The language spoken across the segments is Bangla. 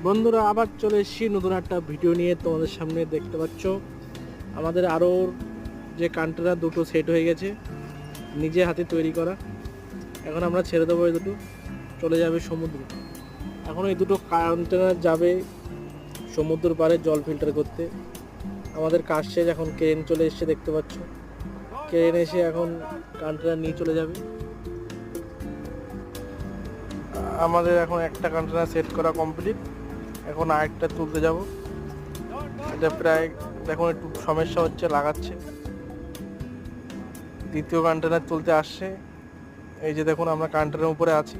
বন্ধুরা আবার চলে এসেছি নতুন একটা ভিডিও নিয়ে তোমাদের সামনে। দেখতে পাচ্ছ আমাদের আরও যে কন্টেনার দুটো সেট হয়ে গেছে, নিজে হাতে তৈরি করা। এখন আমরা ছেড়ে দেবো, এই দুটো চলে যাবে সমুদ্রে। এখন এই দুটো কন্টেনার যাবে সমুদ্র পাড়ে জল ফিল্টার করতে। আমাদের কাজ শেষ, এখন ক্রেন চলে এসছে, দেখতে পাচ্ছ। ক্রেন এসে এখন কন্টেনার নিয়ে চলে যাবে। আমাদের এখন একটা কন্টেনার সেট করা কমপ্লিট, এখন আরেকটা তুলতে যাব। এটা প্রায় দেখুন একটু সমস্যা হচ্ছে, লাগাচ্ছে। দ্বিতীয় কন্টেনার তুলতে আসছে। এই যে দেখুন আমরা কন্টেনারের উপরে আছি।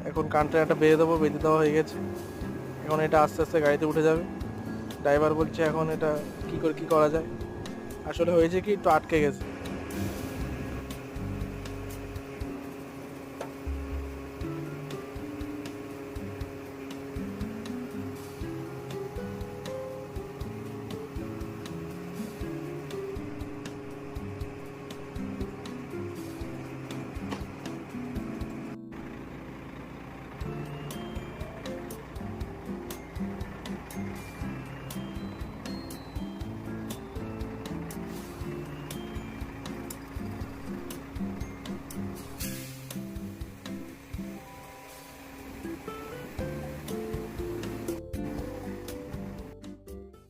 এখন কন্টেনারটা বেঁধে দেবো, বেঁধে দেওয়া হয়ে গেছে। এখন এটা আস্তে আস্তে গাড়িতে উঠে যাবে। ড্রাইভার বলছে এখন এটা কী করা যায়। আসলে হয়েছে কি, একটু আটকে গেছে।